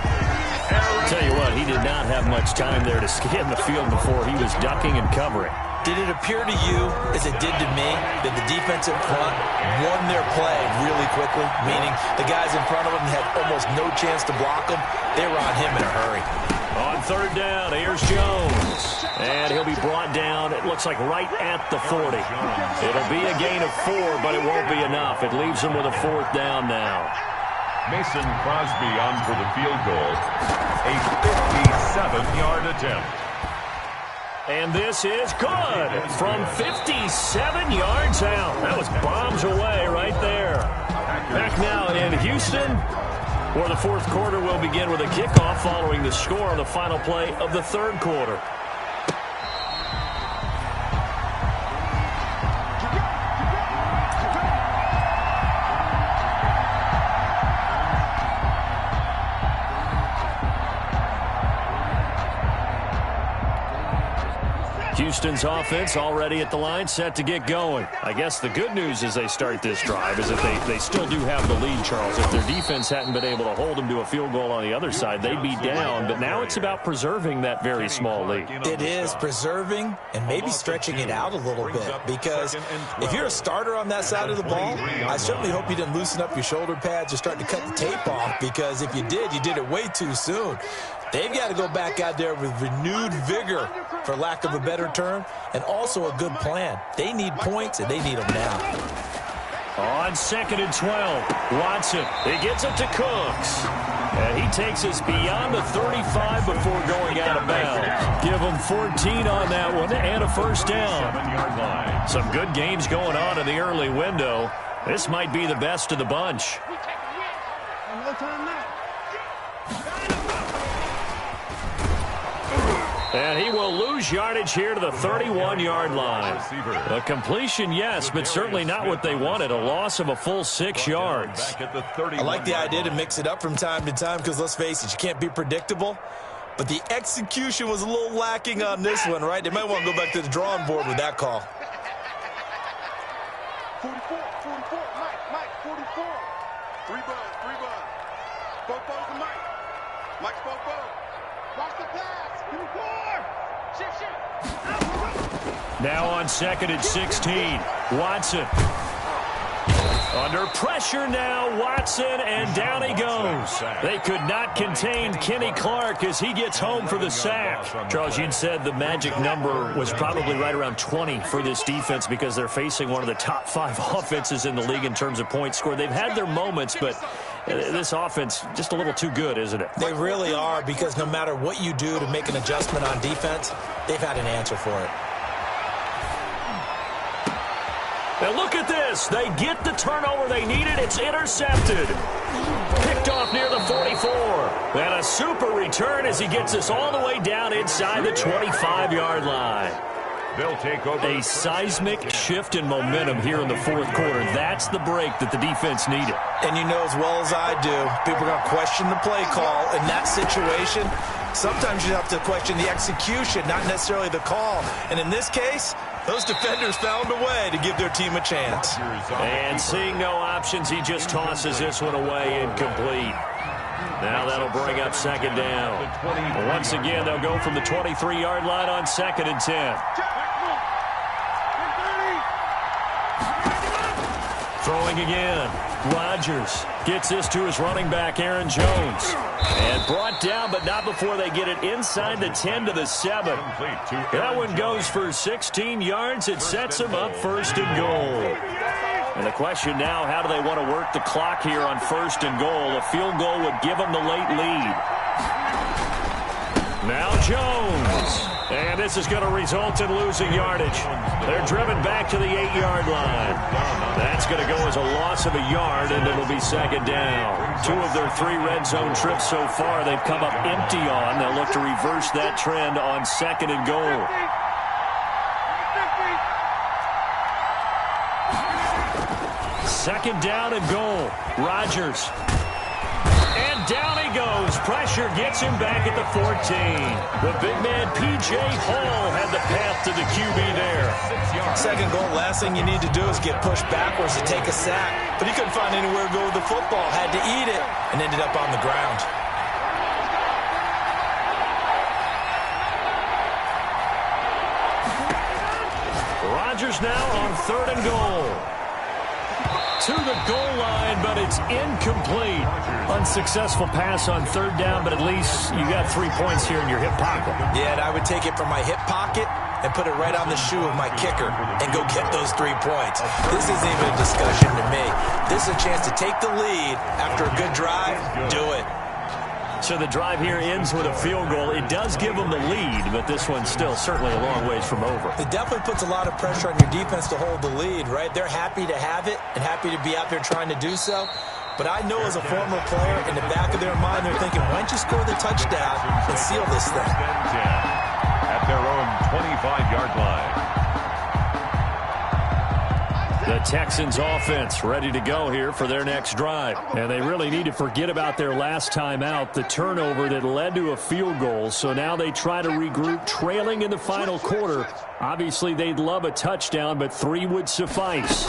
I'll tell you what, he did not have much time there to scan the field before he was ducking and covering. Did it appear to you, as it did to me, that the defensive front won their play really quickly? Meaning the guys in front of him had almost no chance to block him. They were on him in a hurry. On 3rd down, here's Jones. And he'll be brought down, it looks like right at the 40. It'll be a gain of 4, but it won't be enough. It leaves him with a 4th down now. Mason Crosby on for the field goal. A 57-yard attempt. And this is good from 57 yards out. That was bombs away right there. Back now in Houston, where the 4th quarter will begin with a kickoff following the score on the final play of the 3rd quarter. Houston's offense already at the line, set to get going. I guess the good news as they start this drive is that they still do have the lead, Charles. If their defense hadn't been able to hold them to a field goal on the other side, they'd be down. But now it's about preserving that very small lead. It is preserving and maybe stretching it out a little bit, because if you're a starter on that side of the ball, I certainly hope you didn't loosen up your shoulder pads or start to cut the tape off, because if you did it way too soon. They've got to go back out there with renewed vigor, for lack of a better term, and also a good plan. They need points, and they need them now. On 2nd and 12, Watson, he gets it to Cooks. And he takes us beyond the 35 before going out of bounds. Give him 14 on that one and a 1st down. Some good games going on in the early window. This might be the best of the bunch. And he will lose yardage here to the 31-yard line. A completion, yes, but certainly not what they wanted. A loss of a full 6 yards. I like the idea to mix it up from time to time because, let's face it, you can't be predictable. But the execution was a little lacking on this one, right? They might want to go back to the drawing board with that call. 44, Mike, 44. 3 buds. Bobo's the Mike. Mike's Bobo. Watch the pass. 44. Shift. Now on 2nd and 16, Watson. Under pressure now, Watson, and down he goes. They could not contain Kenny Clark as he gets home for the sack. Charles, you'd said the magic number was probably right around 20 for this defense because they're facing one of the top 5 offenses in the league in terms of points scored. They've had their moments, but this offense just a little too good, isn't it? They really are, because no matter what you do to make an adjustment on defense, they've had an answer for it. And look at this. They get the turnover they needed. It's intercepted. Picked off near the 44. And a super return as he gets us all the way down inside the 25-yard line. They'll take over. A seismic shift in momentum here in the 4th quarter. That's the break that the defense needed. And you know as well as I do, people are going to question the play call in that situation. Sometimes you have to question the execution, not necessarily the call. And in this case, those defenders found a way to give their team a chance. And seeing no options, he just tosses this one away, incomplete. Now that'll bring up 2nd down. Once again, they'll go from the 23-yard line on 2nd and 10. Throwing again. Rodgers gets this to his running back, Aaron Jones. And brought down, but not before they get it inside the 10 to the 7. That one goes for 16 yards. It sets them up 1st and goal. And the question now, how do they want to work the clock here on 1st and goal? A field goal would give them the late lead. Now Jones. And this is going to result in losing yardage. They're driven back to the 8-yard line. That's going to go as a loss of a yard, and it'll be 2nd down. 2 of their 3 red zone trips so far they've come up empty on. They'll look to reverse that trend on 2nd and goal. Second down and goal. Rodgers. And down he goes. Pressure gets him back at the 14. The big man, P.J. Hall, had the path to the QB there. 2nd goal, last thing you need to do is get pushed backwards to take a sack. But he couldn't find anywhere to go with the football. Had to eat it and ended up on the ground. Rodgers now on 3rd and goal. To the goal line, but it's incomplete. Unsuccessful pass on 3rd down, but at least you got 3 points here in your hip pocket. Yeah, and I would take it from my hip pocket and put it right on the shoe of my kicker and go get those 3 points. This isn't even a discussion to me. This is a chance to take the lead after a good drive. Do it. So the drive here ends with a field goal. It does give them the lead, but this one's still certainly a long ways from over. It definitely puts a lot of pressure on your defense to hold the lead, right? They're happy to have it and happy to be out there trying to do so. But I know as a former player, in the back of their mind, they're thinking, why don't you score the touchdown and seal this thing? At their own 25-yard line. The Texans offense ready to go here for their next drive. And they really need to forget about their last time out, the turnover that led to a field goal. So now they try to regroup, trailing in the final quarter. Obviously, they'd love a touchdown, but 3 would suffice.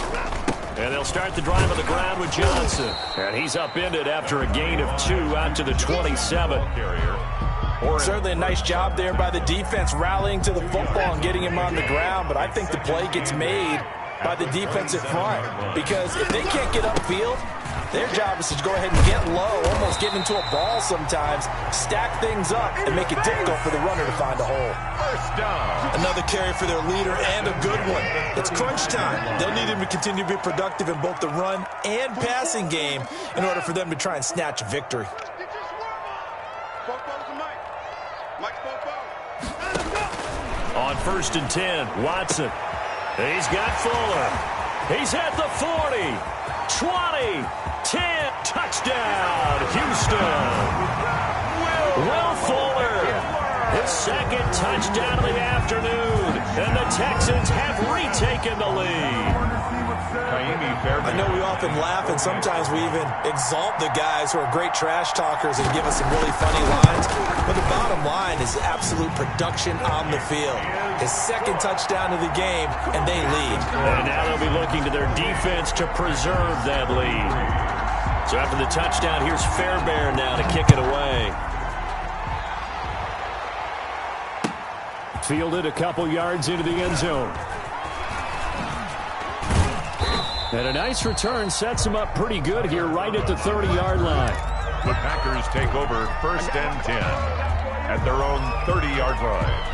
And they'll start the drive on the ground with Johnson. And he's upended after a gain of 2 out to the 27. Certainly a nice job there by the defense rallying to the football and getting him on the ground. But I think the play gets made by the defensive front, because if they can't get upfield, their job is to go ahead and get low, almost get into a ball sometimes, stack things up, and make it difficult for the runner to find a hole. First down. Another carry for their leader, and a good one. It's crunch time. They'll need him to continue to be productive in both the run and passing game in order for them to try and snatch a victory. On 1st and 10, Watson. He's got Fuller. He's at the 40, 20, 10, touchdown, Houston. Will Fuller, second touchdown of the afternoon, and the Texans have retaken the lead. I know we often laugh, and sometimes we even exalt the guys who are great trash talkers and give us some really funny lines, but the bottom line is absolute production on the field. His second touchdown of the game, and they lead. And now they'll be looking to their defense to preserve that lead. So after the touchdown, here's Fairbairn now to kick it away. Fielded a couple yards into the end zone. And a nice return sets him up pretty good here right at the 30-yard line. The Packers take over 1st and 10 at their own 30-yard line.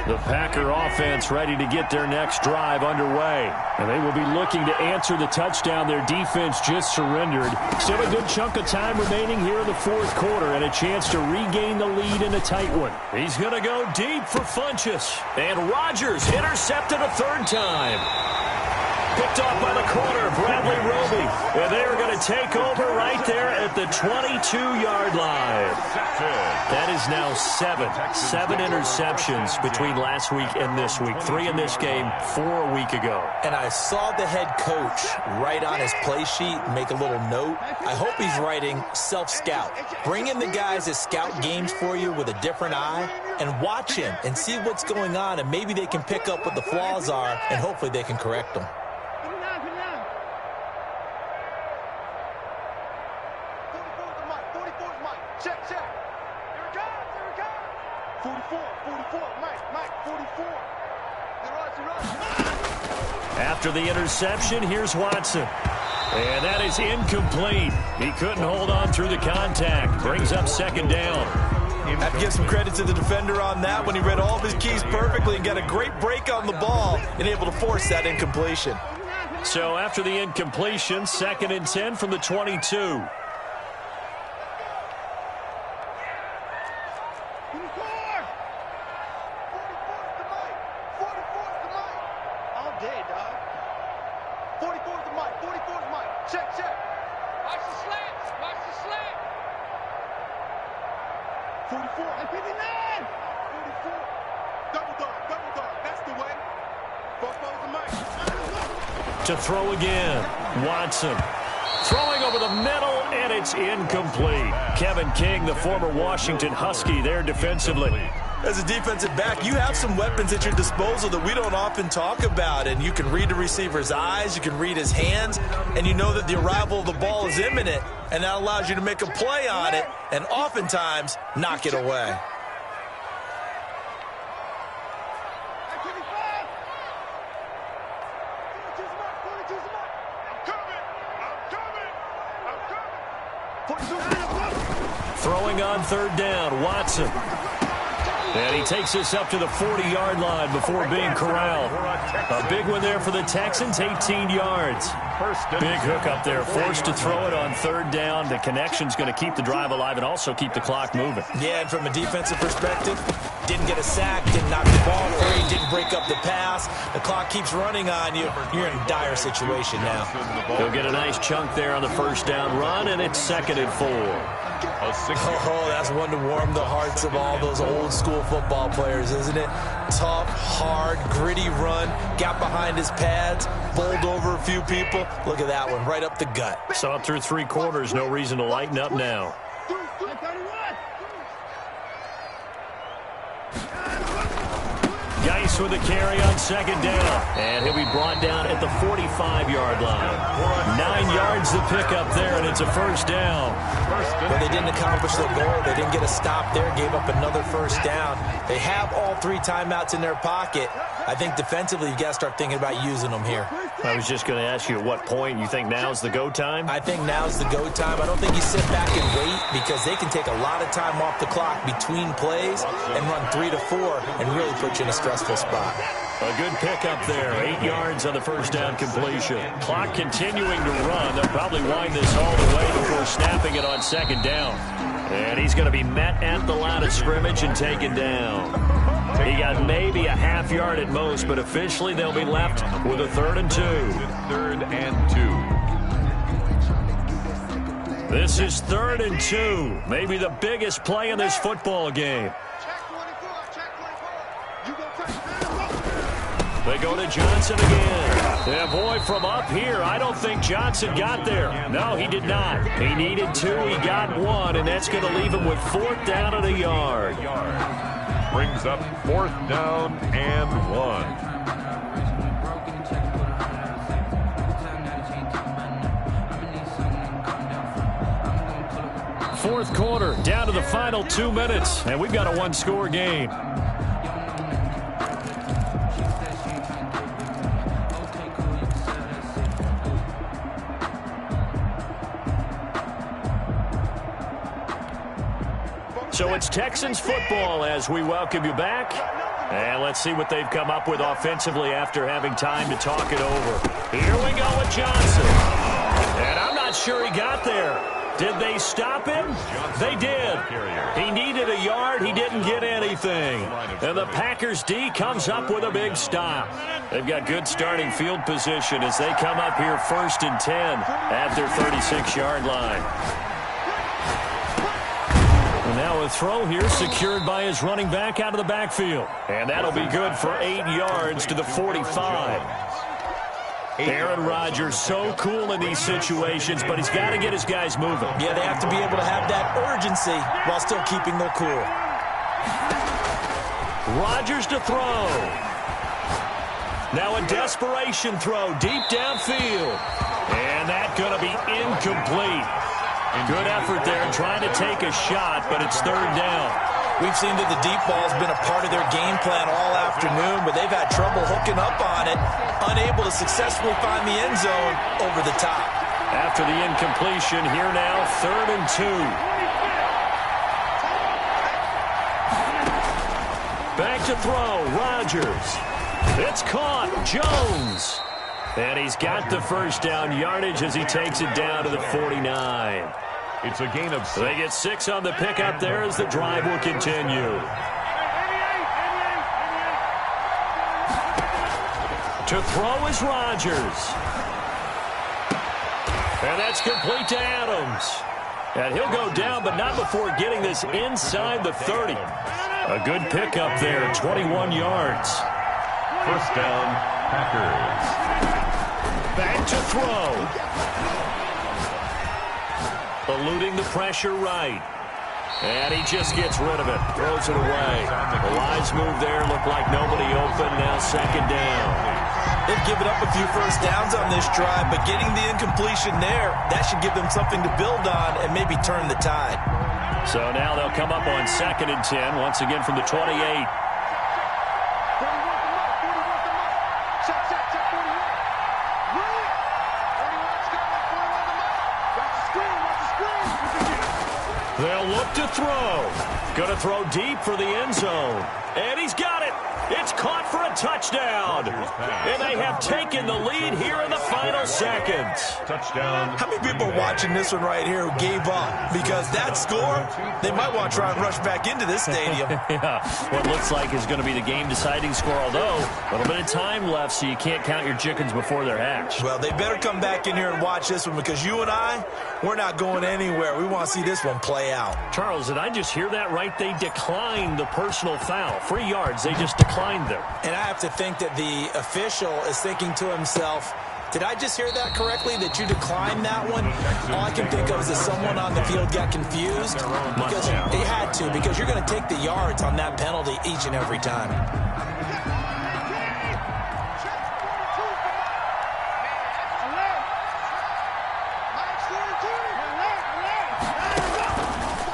The Packer offense ready to get their next drive underway. And they will be looking to answer the touchdown their defense just surrendered. Still a good chunk of time remaining here in the fourth quarter and a chance to regain the lead in a tight one. He's going to go deep for Funchess. And Rodgers intercepted a third time. Picked off by the corner, Bradley Roby. And they are going to take over right there at the 22-yard line. That is now seven interceptions between last week and this week. 3 in this game, 4 a week ago. And I saw the head coach write on his play sheet, make a little note. I hope he's writing self-scout. Bring in the guys that scout games for you with a different eye and watch him and see what's going on, and maybe they can pick up what the flaws are, and hopefully they can correct them. Check. Here it comes. 44, Mike, 44. After the interception, here's Watson. And that is incomplete. He couldn't hold on through the contact. Brings up 2nd down. I have to give some credit to the defender on that when he read all of his keys perfectly and got a great break on the ball and able to force that incompletion. So after the incompletion, 2nd and 10 from the 22. To throw again, Watson. Throwing over the middle, and it's incomplete. Kevin King, the former Washington Husky, there defensively. As a defensive back, you have some weapons at your disposal that we don't often talk about, and you can read the receiver's eyes, you can read his hands, and you know that the arrival of the ball is imminent, and that allows you to make a play on it and oftentimes knock it away. Throwing on 3rd down, Watson. And he takes us up to the 40-yard line before being corralled. A big one there for the Texans, 18 yards. Big hook up there, forced to throw it on 3rd down. The connection's going to keep the drive alive and also keep the clock moving. Yeah, and from a defensive perspective, didn't get a sack, didn't knock the ball free, didn't break up the pass. The clock keeps running on you. You're in a dire situation now. He'll get a nice chunk there on the 1st down run, and it's 2nd and 4. Oh, that's one to warm the hearts of all those old school football players, isn't it? Tough, hard, gritty run, got behind his pads, bowled over a few people. Look at that one, right up the gut. Saw it through 3 quarters, no reason to lighten up now. Geis with a carry on 2nd down. And he'll be brought down at the 45-yard line. 9 yards to pick up there, and it's a 1st down. But they didn't accomplish their goal. They didn't get a stop there, gave up another 1st down. They have all 3 timeouts in their pocket. I think defensively you've got to start thinking about using them here. I was just going to ask you at what point you think now's the go time? I think now's the go time. I don't think you sit back and wait because they can take a lot of time off the clock between plays and run 3 to 4 and really put you in a stressful spot. A good pickup there. 8 yards on the 1st down completion. Clock continuing to run. They'll probably wind this all the way before snapping it on 2nd down. And he's going to be met at the line of scrimmage and taken down. He got maybe a half yard at most, but officially they'll be left with a 3rd and 2. 3rd and 2. This is 3rd and 2. Maybe the biggest play in this football game. They go to Johnson again. Yeah, boy, from up here, I don't think Johnson got there. No, he did not. He needed 2. He got 1, and that's going to leave him with 4th down and a yard. Brings up 4th down and 1. Fourth quarter, down to the final 2 minutes, and we've got a one-score game. So it's Texans football as we welcome you back. And let's see what they've come up with offensively after having time to talk it over. Here we go with Johnson. And I'm not sure he got there. Did they stop him? They did. He needed a yard. He didn't get anything. And the Packers D comes up with a big stop. They've got good starting field position as they come up here 1st and 10 at their 36-yard line. And now a throw here secured by his running back out of the backfield. And that'll be good for 8 yards to the 45. Aaron Rodgers so cool in these situations, but he's got to get his guys moving. Yeah, they have to be able to have that urgency while still keeping their cool. Rodgers to throw. Now a desperation throw deep downfield. And that's going to be incomplete. Good effort there trying to take a shot, but it's 3rd down. We've seen that the deep ball has been a part of their game plan all afternoon, but they've had trouble hooking up on it, unable to successfully find the end zone over the top. After the incompletion, here now, 3rd and 2. Back to throw, Rodgers. It's caught, Jones. And he's got the 1st down yardage as he takes it down to the 49. It's a gain of 6. They get 6 on the pickup there as the drive will continue. To throw is Rodgers. And that's complete to Adams. And he'll go down, but not before getting this inside the 30. A good pickup there, 21 yards. 1st down, Packers. Back to throw. Eluding the pressure right. And he just gets rid of it. Throws it away. The wise move there. Looked like nobody open. Now 2nd down. They've given up a few 1st downs on this drive, but getting the incompletion there, that should give them something to build on and maybe turn the tide. So now they'll come up on 2nd and 10. Once again from the 28. They'll look to throw. Going to throw deep for the end zone. And he's got it. It's caught for a touchdown. And they have taken the lead here in the final seconds. Touchdown. How many people are watching this one right here who gave up? Because that score, they might want to try and rush back into this stadium. Yeah, what looks like is going to be the game-deciding score, although a little bit of time left, so you can't count your chickens before they're hatched. Well, they better come back in here and watch this one because you and I, we're not going anywhere. We want to see this one play out. Charles, did I just hear that right? They declined the personal foul. 3 yards, they just declined them. And I have to think that the official is thinking to himself, did I just hear that correctly, that you declined that one? All I can think of is that someone on the field got confused because they had to, because you're going to take the yards on that penalty each and every time.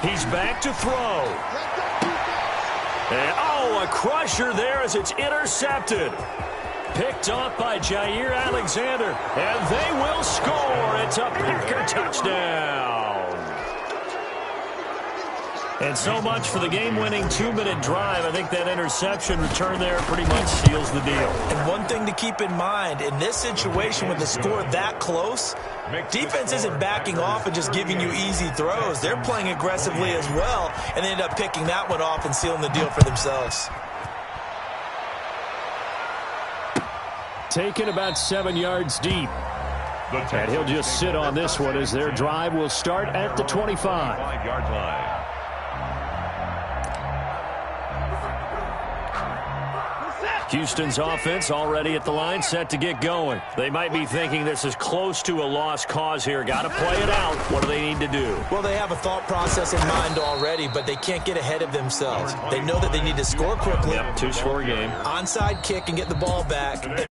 He's back to throw. And, oh, a crusher there as it's intercepted. Picked off by Jair Alexander. And they will score. It's a Packer touchdown. And so much for the game-winning 2-minute drive. I think that interception return there pretty much seals the deal. And one thing to keep in mind, in this situation with the score that close, defense isn't backing off and just giving you easy throws. They're playing aggressively as well, and they end up picking that one off and sealing the deal for themselves. Taken about 7 yards deep. And he'll just sit on this one as their drive will start at the 25. 5-yard line. Houston's offense already at the line, set to get going. They might be thinking this is close to a lost cause here. Got to play it out. What do they need to do? Well, they have a thought process in mind already, but they can't get ahead of themselves. They know that they need to score quickly. Yep, 2-score game. Onside kick and get the ball back.